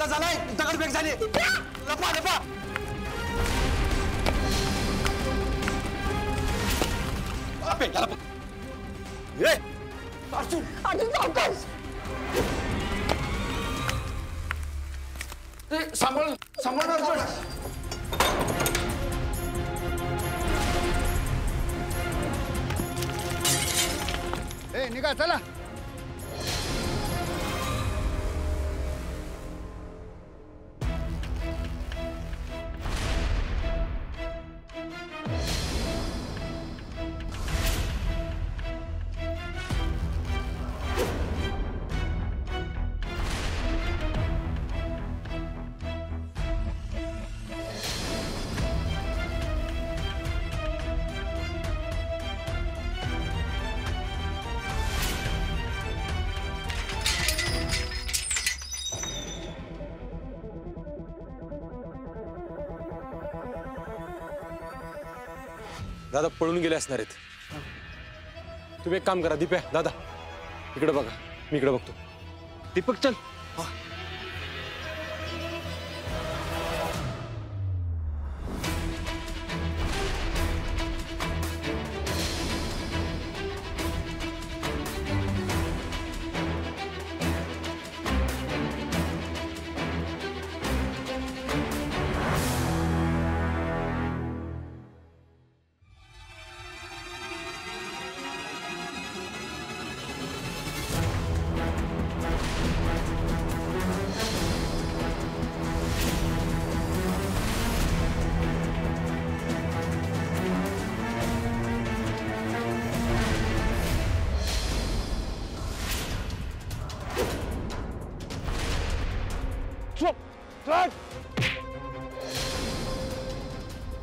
अपघात झालाय, दगडफेक झाली. लपा लपा. अर्जुन सावकाश. सांभाळ सांभाळ अर्जुन. निघा चला. दादा पळून गेले असणार आहेत. तुम्ही एक काम करा दीप्या, दादा इकडे बघा, मी इकडे बघतो. दीपक चल.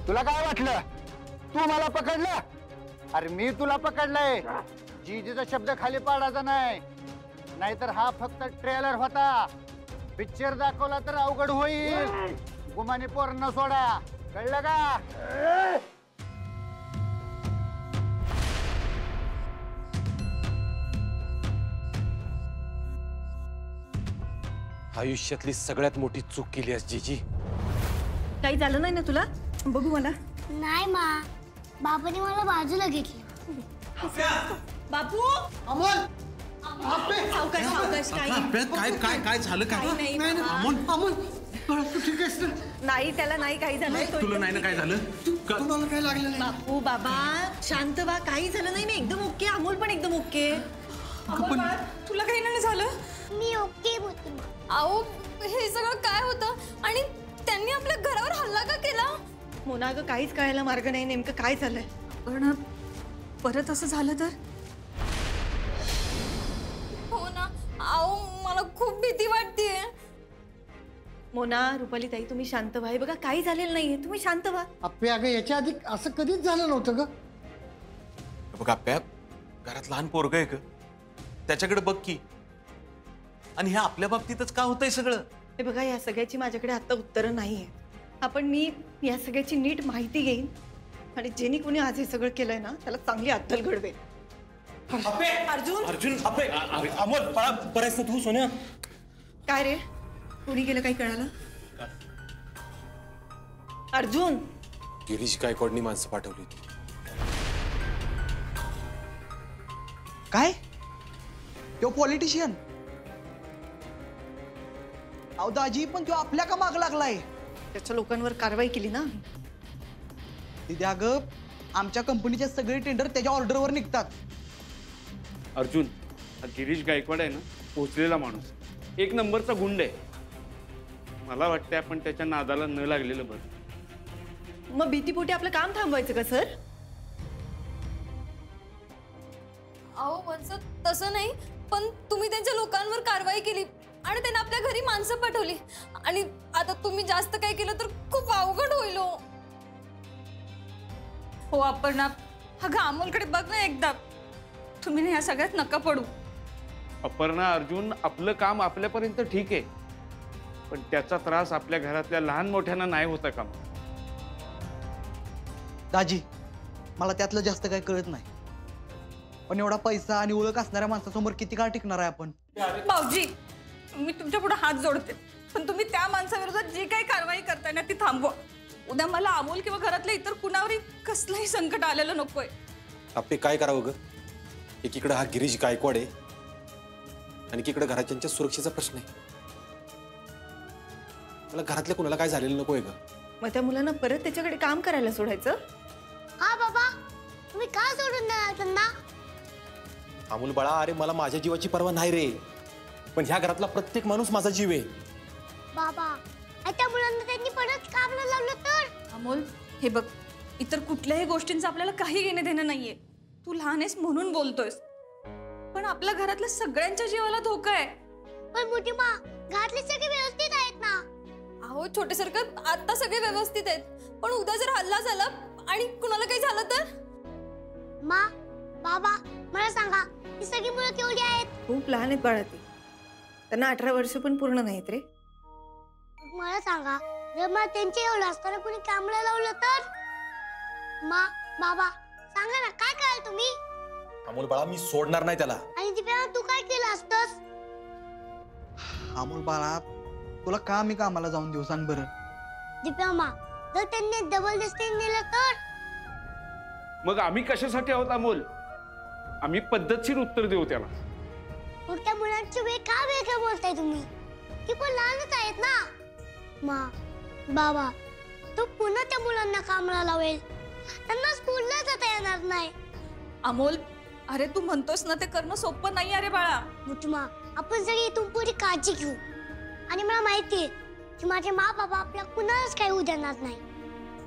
तुला काय वाटलं? तू मला पकडलं? अरे मी तुला पकडलंय. जीजीचा शब्द खाली पाडायचा नाही, नाहीतर हा फक्त ट्रेलर होता. पिक्चर दाखवला तर अवघड होईल. गुमानी पोरांना सोडा, कळलं का? आयुष्यातली सगळ्यात मोठी चूक केली आहेस जीजी. काही झालं नाही ना तुला? बघू मला. नाही मा, बाबाने मला बाजूला घेतलं. बापू अमोल सावकाश सावकाश. काय काय काय झालं? काय अमोल अमोल तू ठीक आहेस ना? नाही त्याला नाही काही झालं. तुला नाही ना काय झालं? तुम्हाला काय लागलं नाही? बापू बाबा शांत व्हा, काही झालं नाही. मी एकदम ओके, अमोल पण एकदम ओके. तुला काही नाही झालं? मी ओके होते मा. आओ हे सगळं काय होतं आणि त्यांनी आपल्या घरावर हल्ला का केला? मोना अगं काहीच कळायला मार्ग नाही, नेमकं काय झालंय. पण परत असं झालं तर? हो ना, आओ मला खूप भीती वाटतेय. मोना, रुपाली ताई तुम्ही शांत व्हा. बघा काही झालेलं नाहीये, तुम्ही शांत व्हा. अप्पे अगं याच्या आधी असं कधीच झालं नव्हतं ग. बघ आप्या, घरात लहान पोरग आहे का? त्याच्याकडे बघ की. आणि हे आपल्या बाबतीतच का होतंय सगळं? हे बघा या सगळ्याची माझ्याकडे आता उत्तरं नाहीये. मी या सगळ्याची नीट माहिती घेईन आणि जेनी कोणी आज हे सगळं केलंय ना त्याला चांगली अद्दल घडवेल. अर्जुन अर्जुन अमोल बरायचं तू सोन्या. काय रे, कोणी केलं काही कळालं? अर्जुन गिरीश गायकवाडनी माणसं पाठवली होती. काय? तो पॉलिटिशियन? अहो दाजी, पण तो आपल्या का माग लागलाय? त्याच्या लोकांवर कारवाई केली ना. तिथे अगं आमच्या कंपनीचे सगळे टेंडर त्याच्या ऑर्डरवर निघतात. अर्जुन, हा गिरीश गायकवाड आहे ना, पोचलेला माणूस, एक नंबरचा गुंड आहे. मला वाटतंय आपण त्याच्या नादाला न लागलेलं बरं. मग भीतीपोटी आपलं काम थांबवायचं का सर? आओ वंस तसं नाही, पण तुम्ही त्यांच्या लोकांवर कारवाई केली आणि त्यांना आपल्या घरी माणसं पाठवली आणि आता तुम्ही जास्त काय केलं तर खूप अवघड होईल. हो आपण अगं अमोलकडे बघ ना एकदा. तुम्ही ह्या सगळ्यात नका पडू. अपर्णा, अर्जुन, आपलं काम आपल्यापर्यंत ठीक आहे, पण त्याचा त्रास आपल्या घरातल्या लहान मोठ्यांना नाही होता काम. दाजी, मला त्यातलं जास्त काही कळत नाही, पण एवढा पैसा आणि ओळख असणाऱ्या माणसासमोर किती काळ टिकणार आहे आपण? भाऊजी, मी तुमच्या पुढे हात जोडते. पण तुम्ही त्या माणसाविरोधात जी काही कारवाई करताय ना ती थांबवा. उद्या मला अमोल किंवा घरातल्या इतर कुणावरही कसलंही संकट आलेलं नकोय. आपे काय करावं ग? एकीकडे हा गिरीश गायकवाड आहे आणि एकीकडे घराच्यांच्या सुरक्षेचा प्रश्न आहे. मला घरातल्या कुणाला काय झालेलं नकोय ग. मग त्या मुलांना परत त्याच्याकडे काम करायला सोडायचं. हा बाबा, तुम्ही का सोडून देणार त्यांना? अमोल बाळा, अरे मला माझ्या जीवाची पर्वा नाही रे, पण ह्या घरातला प्रत्येक माणूस माझा जीव आहे. बाबा, त्या मुलांना त्यांनी परत कामाला लावलं तर? अमोल, हे बघ, इतर कुठल्याही गोष्टींचं आपल्याला काही घेणं देणं नाहीये. तू लहान आहेस म्हणून बोलतोयस, पण आपल्या घरातल्या सगळ्यांच्या जीवाला धोका आहे. पण मोठी माँ, घरातले सगळे व्यवस्थित आहेत ना? अहो छोटे सरकार, आता सगळे व्यवस्थित आहेत, पण उद्या जर हल्ला झाला आणि कुणाला काही झालं तर? माँ, बाबा, मला सांगा, ही सगळी मुलं केवढी आहेत? खूप लहान आहेत बाळा ती. त्यांना 18 वर्ष पण पूर्ण नाहीत रे. मला सांगा, जर मला त्यांच्या एवढं असताना कुणी कामाला लावलं तर? माँ, बाबा, सांगा ना, काय कराल तुम्ही? अमोल बाळा, मी सोडणार नाही त्याला. आणि दिव्या, तू काय केलं असतंस? अमोल बाळा, तुला का मी कामाला जाऊन देऊ सांग बरं? दिव्या माँ, जर त्यांनी जबरदस्तीने नेलं तर? मग आम्ही कशासाठी आहोत अमोल? आम्ही पद्धतशीर उत्तर देऊ त्याला. मग त्या मुलांची वेळ का वेगळं बोलताय तुम्ही? ती पण लहानच आहेत ना? माँ, बाबा, तू पुन्हा त्या मुलांना कामाला लावेल, त्यांना स्कूलला जाता येणार नाही. अमोल, अरे तू म्हणतोस ना, ते करणं सोपं नाही. अरे बाळा, मोठी माँ, आपण सगळी इथून पुरी काळजी घेऊ. आणि मला माहितीये की माझे मा बाबा आपल्या कुणालाच काही होऊ देणार नाही.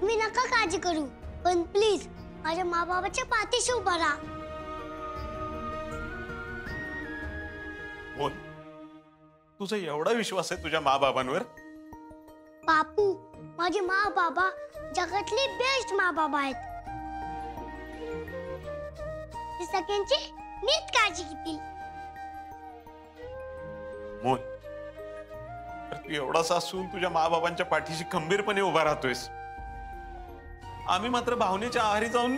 मी नका काळजी करू, पण प्लीज माझ्या मा बाबाच्या पाठीशी उभा राहा. बोल, तुझा एवढा विश्वास आहे तुझ्या मा-बाबांवर? बापू, माझे मा बाबा जगातले बेस्ट मा बाबा आहेत. ते सगळ्यांची नीट काळजी घेतील. मोहन, तर तू एवढासा असून तुझ्या मा-बाबांच्या पाठीशी खंबीरपणे उभा राहतोयस. आम्ही मात्र भावनेच्या आहारी जाऊन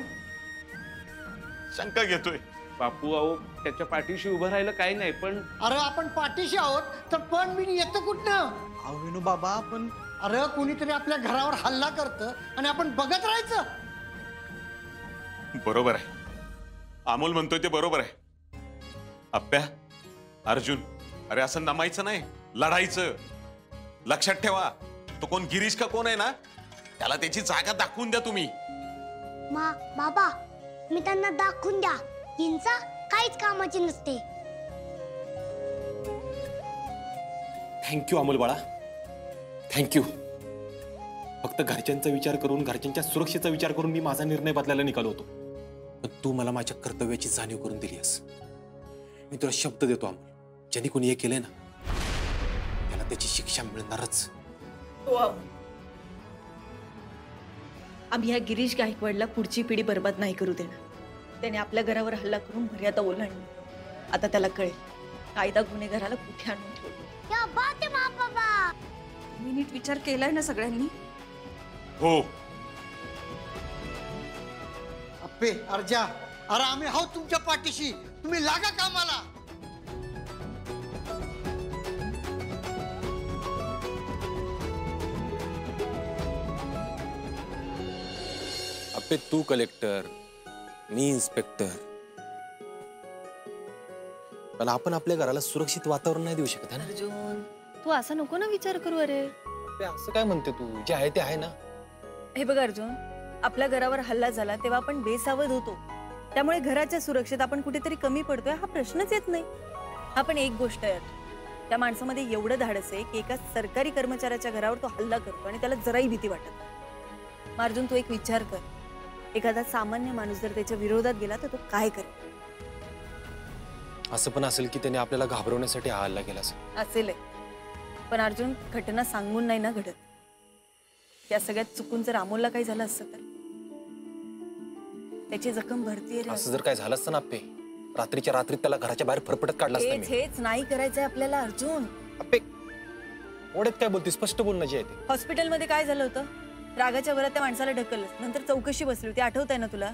शंका घेतोय. बापू, अहो त्याच्या पाठीशी उभं राहिलं काही नाही, पण अरे आपण पाठीशी आहोत तर पण मी येतो कुठनं? अहो विनू बाबा, पण अरे कुणीतरी आपल्या घरावर हल्ला करतं आणि आपण बघत राहायचं? बरोबर आहे, अमोल म्हणतोय ते बरोबर आहे. आप्या, अर्जुन, अरे असं नमायचं नाही, लढायचं. लक्षात ठेवा, तो कोण गिरीश का कोण आहे ना, त्याला त्याची जागा दाखवून द्या तुम्ही. मा बाबा, मी त्यांना दाखवून द्या, हिंसा काहीच कामाची नसते. थँक्यू अमोल बाळा, थँक्यू. फक्त घरच्यांचा विचार करून, घरच्यांच्या सुरक्षेचा विचार करून मी माझा निर्णय बदलायला निघालो होतो, पण तू मला माझ्या कर्तव्याची जाणीव करून दिलीस. मी तुला शब्द देतो अमोल, ज्यांनी कोणी हे केलंय ना त्याला त्याची शिक्षा मिळणारच. आम्ही या गिरीश गायकवाडला पुढची पिढी बर्बाद नाही करू देणार. त्याने आपल्या घरावर हल्ला करून मर्यादा ओलांडली. आता त्याला कळेल कायदा गुन्हेगाराला कुठे आणून ठेवलं. क्या बात आहे मा बाबा. मी नीट विचार केलाय ना सगळ्यांनी? हो. अप्पे, अर्जा, अरे आम्ही आहोत तुमच्या पाठीशी, तुम्ही लागा कामाला. अप्पे, तू कलेक्टर, मी इन्स्पेक्टर, पण आपण आपल्या घराला सुरक्षित वातावरण नाही देऊ शकत ना. अर्जुन, तू असा नको ना विचार करू. अरे अप्पे, असं काय म्हणते तू? जे आहे ते आहे ना. हे बघ अर्जुन, आपल्या घरावर हल्ला झाला तेव्हा आपण बेसावध होतो, त्यामुळे घराच्या सुरक्षेत आपण कुठेतरी कमी पडतोय हा प्रश्नच येत नाही. आपण एक गोष्ट आहे, त्या माणसामध्ये एवढं धाडस आहे की एका सरकारी कर्मचाऱ्याच्या घरावर तो हल्ला करतो आणि त्याला जराही भीती वाटत नाही. अर्जुन, तू एक विचार कर, एखादा सामान्य माणूस जर त्याच्या विरोधात गेला तर तो काय करेल? असं पण असेल की त्याने आपल्याला घाबरवण्यासाठी हा हल्ला केला असेल. पण अर्जुन, घटना सांगून नाही ना घडत. या सगळ्यात चुकून जर अमोलला काही झालं असतं तर त्याची जखम भरतीये रे. असं जर काय झालं असतं ना अप्पे, रात्रीच्या रात्रीत त्याला घराच्या बाहेर फरफटत काढला असता मी. हेच नाही करायचंय आपल्याला अर्जुन. अप्पे, ओढ्यात काय बोलतीस? स्पष्ट बोलणं जे आहे ते. हॉस्पिटलमध्ये काय झालं होतं? रागाच्या भरात त्या माणसाला ढकललं, नंतर चौकशी बसली होती, आठवत आहे ना तुला?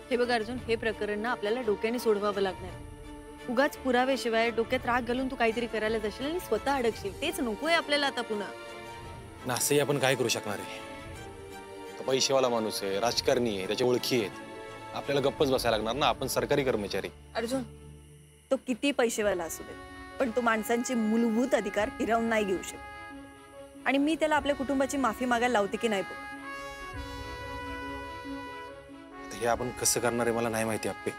हे बघ अर्जुन, हे प्रकरण ना आपल्याला डोक्याने सोडवावं लागणार. उगाच पुराव्याशिवाय डोक्यात राग घालून तू काहीतरी करायला जाशील आणि स्वतः अडकशील. तेच नकोय आपल्याला आता पुन्हा. ना असंही आपण काय करू शकणार आहे? तो पैसेवाला माणूस आहे, राजकारणी आहे, त्याच्या ओळखी आहेत. आपल्याला गप्पच बसायला लागणार ना, आपण सरकारी कर्मचारी. अर्जुन, तो किती पैसेवाला असू दे, पण तो माणसांचे मूलभूत अधिकार हिरावून नाही घेऊ शकत. आणि मी त्याला आपल्या कुटुंबाची माफी मागायला लावते की नाही बघ. हे आपण कसं करणार आहे मला नाही माहिती आप्पे.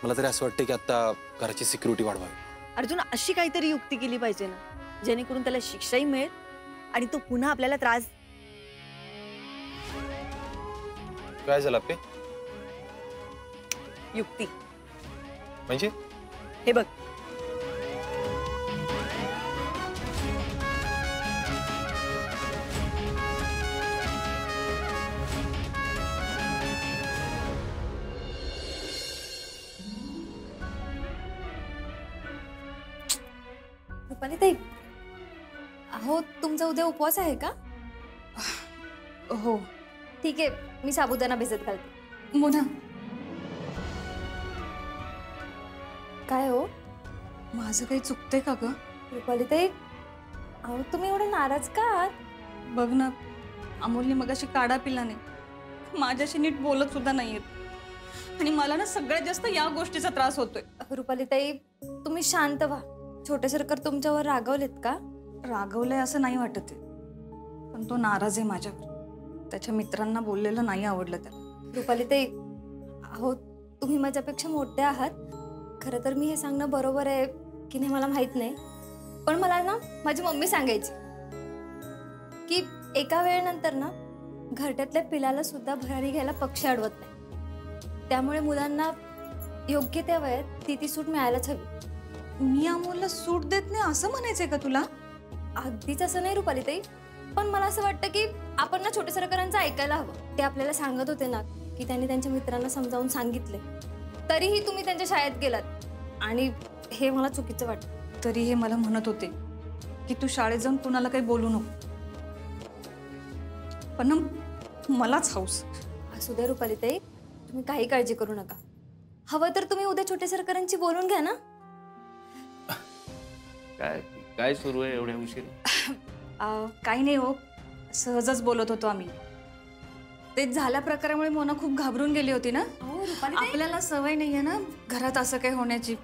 मला तरी असं वाटतं की आता घराची सिक्युरिटी वाढवावी. अर्जुन, अशी काहीतरी युक्ती केली पाहिजे ना, जेणेकरून त्याला शिक्षाही मिळेल आणि तो पुन्हा आपल्याला त्रास. काय झालं आप्पे? युक्ती म्हणजे? हे बघ, रुपाली ताई, अहो तुमचा उद्या उपवास आहे का? हो. ठीक आहे, मी साबुदाणा भिजत घालते. मोना, काय हो माझं काही चुकते का ग? रुपाली ताई, अहो तुम्ही एवढे नाराज का आहात? बघ ना, अमोलने मगाशी काढा पिला नाही, माझ्याशी नीट बोलत सुद्धा नाहीयेत आणि मला ना सगळ्यात जास्त या गोष्टीचा त्रास होतोय. रुपाली ताई, तुम्ही शांत व्हा. छोटे सरकार तुमच्यावर रागवलेत का? रागवलंय असं नाही वाटत आहे, पण तो नाराज आहे माझ्यावर. त्याच्या मित्रांना बोललेलं नाही आवडलं त्याला. रुपाली ताई, अहो तुम्ही माझ्यापेक्षा मोठे आहात. खरं तर मी हे सांगणं बरोबर आहे की नाही मला माहित नाही, पण मला ना माझी मम्मी सांगायची की एका वेळेनंतर ना घरट्यातल्या पिलाला सुद्धा भरारी घ्यायला पक्षी अडवत नाही. त्यामुळे मुलांना योग्य त्या वयात ती सूट मिळायलाच हवी. मी अमोलला सूट देत नाही असं म्हणायचंय का तुला? अगदीच असं नाही रुपाली ताई, पण मला असं वाटतं की आपण ना छोटे सरकारांचं ऐकायला हवं. ते आपल्याला सांगत होते ना की त्यांनी त्यांच्या मित्रांना समजावून सांगितले, तरीही तुम्ही त्यांच्या शाळेत गेलात आणि हे मला चुकीचं वाटतं. तरी हे मला म्हणत होते की तू शाळेत जाऊन कुणाला काही बोलू नको, पण मलाच हौस. असू द्या रुपाली ताई, तुम्ही काही काळजी करू नका. हवं तर तुम्ही उद्या छोटे सरकारांची बोलून घ्या ना. काय काय सुरू आहे एवढ्या उशीर? काही नाही हो, सहजच बोलत होतो आम्ही. ते झाल्या प्रकारामुळे मोना खूप घाबरून गेली होती ना. आपल्याला सवय नाहीये ना घरात असं काही होण्याची.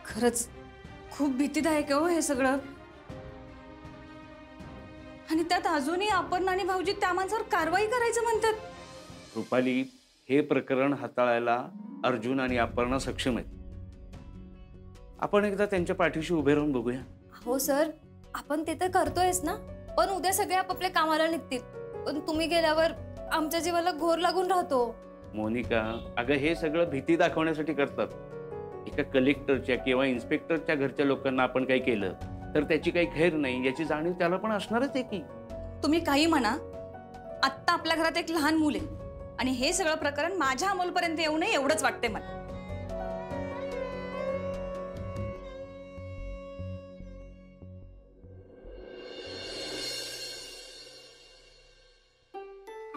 खरंच खूप भीतीदायक आहे हो हे सगळं. आणि त्यात अजूनही आपण आणि भाऊजी त्या माणसावर कारवाई करायचं म्हणतात. रुपाली, हे प्रकरण हाताळायला अर्जुन आणि अपर्णा सक्षम आहेत. आपण एकदा त्यांच्या पाठीशी उभे राहून बघूया. हो सर, आपण ते तर करतोयच ना, पण उद्या सगळे आपापल्या कामाला निघतील. पण तुम्ही गेल्यावर आमच्या जीवाला घोर लागून राहतो. मोनिका, अगं हे सगळं भीती दाखवण्यासाठी करतात. एका कलेक्टरच्या किंवा इन्स्पेक्टरच्या घरच्या लोकांना आपण काही केलं तर त्याची काही खैर नाही याची जाणीव त्याला पण असणारच आहे की. तुम्ही काही म्हणा, आत्ता आपल्या घरात एक लहान मूल आहे आणि हे सगळं प्रकरण माझ्या अमोलपर्यंत येऊ नये एवढंच वाटते मला.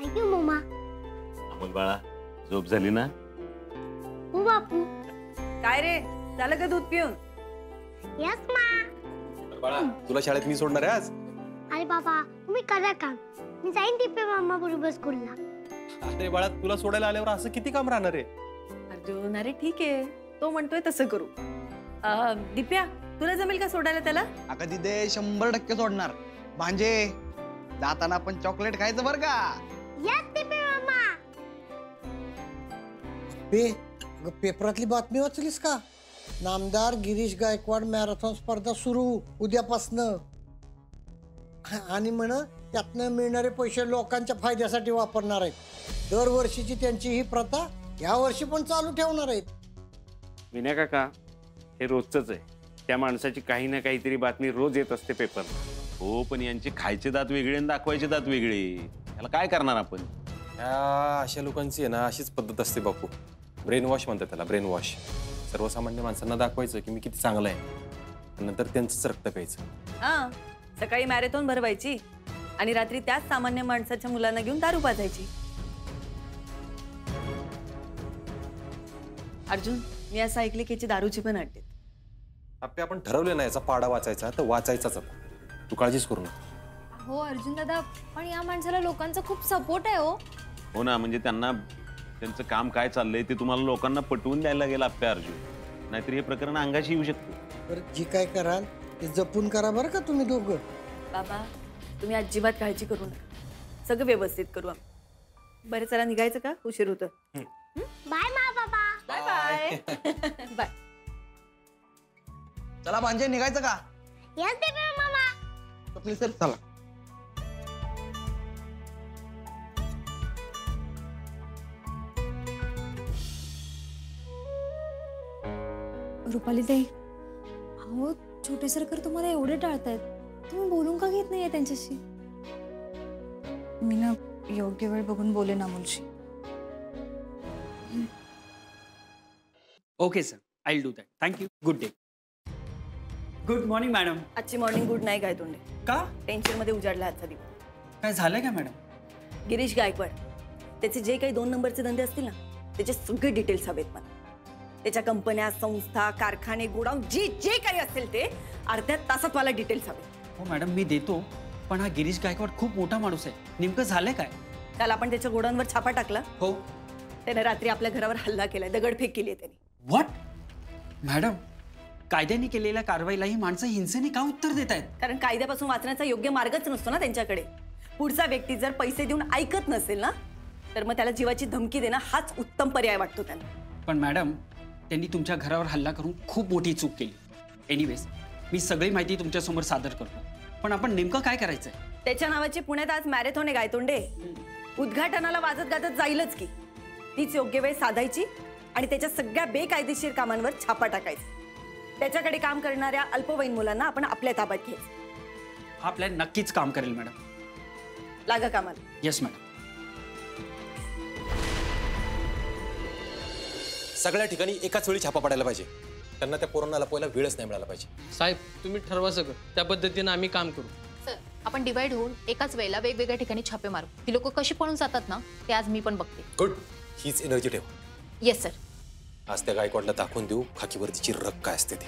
ऐकू मम्मा. अमोल बाळा, झोप झाली ना? हो बापू. काय रे, झालं का दूध पिऊन? यस मा. बाळा, तुला शाळेत मी सोडणार आहे आज. अरे बाबा, तुम्ही करा काम. मी जाईन टिपे मामा बरोबर स्कूलला. अरे बाळा, तुला सोडायला आल्यावर असं किती काम राहणार आहे? अर्जुन, अरे ठीक आहे, तो म्हणतोय तसं करू. दिप्या, तुला जमेल का सोडायला त्याला? अगं दिदे 100% सोडणार. भांजे, जाताना आपण चॉकलेट खायचं बरं का? यस टिपे मामा. पेपरातली बातमी वाचलीस का? नामदार गिरीश गायकवाड मॅरेथॉन स्पर्धा सुरू उद्यापासनं. आणि म्हण त्यातनं मिळणारे पैसे लोकांच्या फायद्यासाठी वापरणार आहेत. दरवर्षीची त्यांची ही प्रथा या वर्षी पण चालू ठेवणार आहेत. विनय काका, हे रोजच आहे. त्या माणसाची काही ना काहीतरी बातमी रोज येत असते पेपर. हो, पण यांचे खायचे दात वेगळे आणि दाखवायचे दात वेगळे. याला काय करणार आपण? या अशा लोकांची आहे ना अशीच पद्धत असते बापू. ब्रेन वॉश म्हणतात त्याला, ब्रेन वॉश. सर्वसामान्य माणसांना दाखवायचं की मी किती चांगलं आहे आणि नंतर त्यांचंच रक्त प्यायचं. हा, सकाळी मॅरेथॉन भरवायची आणि रात्री त्याच सामान्य माणसाच्या मुलांना घेऊन दारू पाजायची. अर्जुन, मी असं ऐकले की याची दारूची पण अड्डे. आप्या, आपण ठरवलं ना याचा पाडा वाचायचा तर वाचायचाच आता. तू काळजीच करू नका. हो अर्जुन दादा, पण या माणसाला लोकांचा खूप सपोर्ट आहे हो. हो ना, म्हणजे त्यांना त्यांचं काम काय चाललंय ते तुम्हाला लोकांना पटवून द्यायला गेला आप्या अर्जुन. नाहीतर हे प्रकरण अंगाशी येऊ शकतं. बरं, जी काय कराल ते जपून करा बरं का तुम्ही दोघं. बाबा, तुम्ही अजिबात काळजी करू नका. सगळं व्यवस्थित करू आम्ही. बरं, चला निघायचं का? उशीर होतं. बाय मा बाबा. Bye bye. बाय. चला भांजे, निघायचं का? यस बेबी मामा. प्लीज सर, चला. रुपाली ताई, अहो छोटे सरकार तुम्हाला एवढे टाळतायत, तुम्ही बोलून का घेत नाहीये त्यांच्याशी? मी ना योग्य वेळ बघून बोले ना Mulshi. Okay sir, I will do that. Thank you. Good day. Good morning madam. आजची मॉर्निंग गुड नाही काय तोंडे. का? टेन्शन मध्ये उजाडला आजचा दिवस. काय झालंय का मॅडम? गिरीश गायकवाड, त्याचे जे काही 2 नंबरचे धंदे असतील ना, त्याचे सगळे डिटेल्स हवेत मला. त्याच्या कंपन्या, संस्था, कारखाने, गोडाऊन, जे काही असेल ते अर्ध्या तासात मला डिटेल्स हवे. हो मॅडम, मी देतो, पण हा गिरीश गायकवाड खूप मोठा माणूस आहे. नेमकं झालंय काय? काल आपण त्याच्या गोडाऊनवर छापा टाकला. हो. त्याने रात्री आपल्या घरावर हल्ला केलाय, दगडफेक केली आहे त्याने. व्हॉट? मॅडम, कायद्याने केलेल्या कारवाईला ही माणसं हिंसेने का उत्तर देत आहेत? कारण कायद्यापासून वाचण्याचा योग्य मार्गच नसतो ना त्यांच्याकडे. पुढचा व्यक्ती जर पैसे देऊन ऐकत नसेल ना, तर मग त्याला जीवाची धमकी देणं हाच उत्तम पर्याय वाटतो त्यांना. पण मॅडम, त्यांनी तुमच्या घरावर हल्ला करून खूप मोठी चूक केली. एनिवेज, मी सगळी माहिती तुमच्यासमोर सादर करतो, पण आपण नेमकं काय करायचंय? त्याच्या नावाची पुण्यात आज मॅरेथॉन आहे गायतोंडे. उद्घाटनाला वाजत गाजत जाईलच की. तीच योग्य वेळ साधायची आणि त्याच्या सगळ्या बेकायदेशीर कामांवर छापा टाकायचा. त्याच्याकडे काम करणाऱ्या अल्पवयीन मुलांना आपण आपल्या ताब्यात घ्यायचं. हा प्लॅन नक्कीच काम करेल मॅडम. लागा कामाला. Yes madam. सगळ्या ठिकाणी एकाच वेळी छापा पडायला पाहिजे. त्यांना त्या पोरांना लपवायला वेळच नाही मिळाला पाहिजे. साहेब, तुम्ही ठरवा सगळं, त्या पद्धतीने आम्ही काम करू. सर, आपण डिवाइड होऊन एकाच वेळेला वेगवेगळ्या ठिकाणी छापे मारू. ही लोक कशी पळून जातात ना, ते आज मी पण बघते. गुड. हीच एनर्जी ठेव. Yes sir. आज त्या गायकवाडला दाखवून देऊ खाकीवरतीची रग काय असते ते.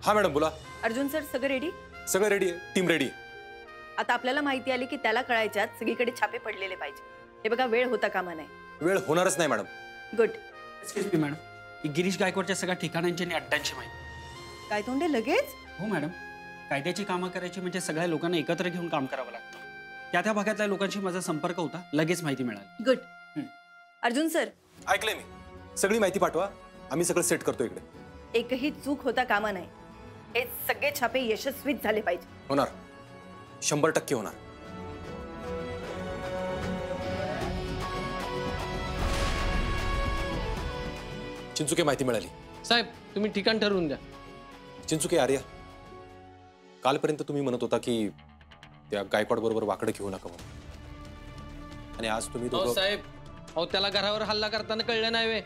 हा मॅडम, बोला. अर्जुन सर, सगळं रेडी? सगळं रेडी आहे. Team ready. आता आपल्याला माहिती आली की त्याला कळायच्यात सगळीकडे छापे पडलेले पाहिजे. हे बघा, वेळ होता कामा नाही. वेळ होणारच नाही madam. Good. Excuse me madam, ही गिरीश गायकवाडच्या सगळ्या ठिकाणांची आणि अड्ड्यांची माहिती. काय तोंडे लगेच? हो मॅडम, कायद्याची कामं करायची म्हणजे सगळ्या लोकांना एकत्र घेऊन काम करावं लागतं. त्या भागातल्या लोकांशी माझा संपर्क होता, लगेच माहिती मिळाली. गुड. अर्जुन सर, ऐकलंय मी. सगळी माहिती पाठवा, आम्ही सगळं सेट करतो इकडे. एकही चूक होता कामा नाही. हे सगळे छापे यशस्वीच झाले पाहिजे. होणार, 100% होणार. चिंचुके, माहिती मिळाली. साहेब, तुम्ही ठिकाण ठरवून द्या. चिंचुके, आर्या, कालपर्यंत तुम्ही म्हणत होता की त्या गायकवाड बरोबर वाकडं घेऊ नका म्हणून, आणि आज तुम्ही हो साहेब, अहो त्याला घरावर हल्ला करताना कळलं नाही वे.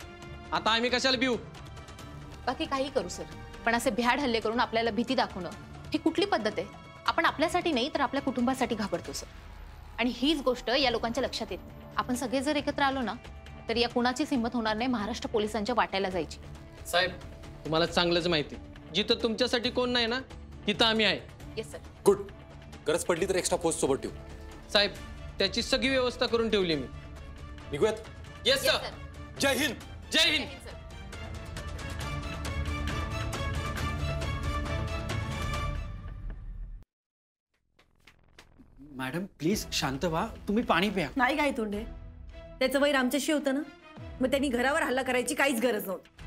आता आम्ही कशाला भिऊ? बाकी काही करू सर, पण असे भ्याड हल्ले करून आपल्याला भीती दाखवणं ही कुठली पद्धत आहे? आपण आपल्यासाठी नाही तर आपल्या कुटुंबासाठी घाबरतो सर. आणि हीच गोष्ट या लोकांच्या लक्षात येत नाही. आपण सगळे जर एकत्र आलो ना, तर या कुणाचीच हिंमत होणार नाही महाराष्ट्र पोलिसांच्या वाट्याला जायची. साहेब, तुम्हाला चांगलंच माहिती, जिथं तुमच्यासाठी कोण नाही ना, तिथं आम्ही आहे. Yes sir. गुड. गरज पडली तर एक्स्ट्रा पोस्ट सोबत ठेवू. साहेब, त्याची सगळी व्यवस्था करून ठेवली मी. निघूयात? Yes sir. जय हिंद. जय हिंद. मॅडम, प्लीज शांत व्हा. तुम्ही पाणी प्या. नाही काय तोंडे, त्याचं वैर आमच्याशी होतं ना, मग त्यांनी घरावर हल्ला करायची काहीच गरज नव्हती.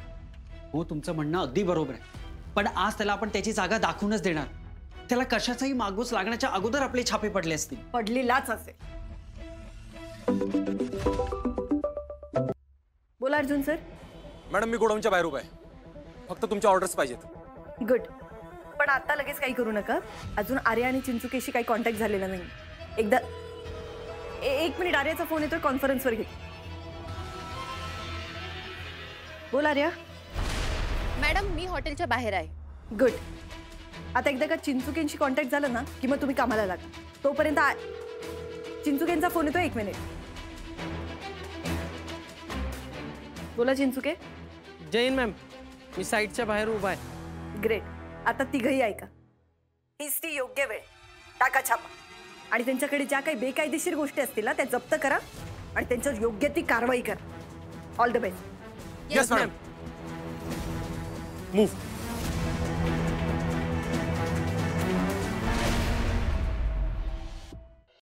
हो, तुमचं म्हणणं अगदी बरोबर आहे, पण आज त्याला आपण त्याची जागा दाखवूनच देणार. त्याला कशाचाही मागोस लागण्याच्या अगोदर आपले छापे पडले असतील. पडलेलाच असेल. बोला अर्जुन सर. मॅडम, मी गोडाऊनच्या बाहेर उभा आहे. फक्त तुमच्या ऑर्डर्स पाहिजेत. गुड. पण आता लगेच काही करू नका. अजून आर्या आणि चिंचुकेशी काही कॉन्टॅक्ट झालेला नाही. एकदा एक मिनिट, आर्याचा फोन येतोय, कॉन्फरन्सवर घे. बोल आर्या. मॅडम, मी हॉटेलच्या बाहेर आहे. गुड. आता एकदा का चिंचुकेंशी कॉन्टॅक्ट झालं ना की मग तुम्ही कामाला लागा. तोपर्यंत चिंचुकेंचा फोन येतो, 1 मिनिट. बोला चिंचुके. जैन मॅम, मी साईटच्या बाहेर उभा आहे. ग्रेट. आता तिघही ऐका. हीच ती योग्य वेळ. टाका छापा आणि त्यांच्याकडे ज्या काही बेकायदेशीर गोष्टी असतील ना त्या जप्त करा आणि त्यांच्यावर योग्य ती कारवाई करा. All the best. Yes ma'am. Move.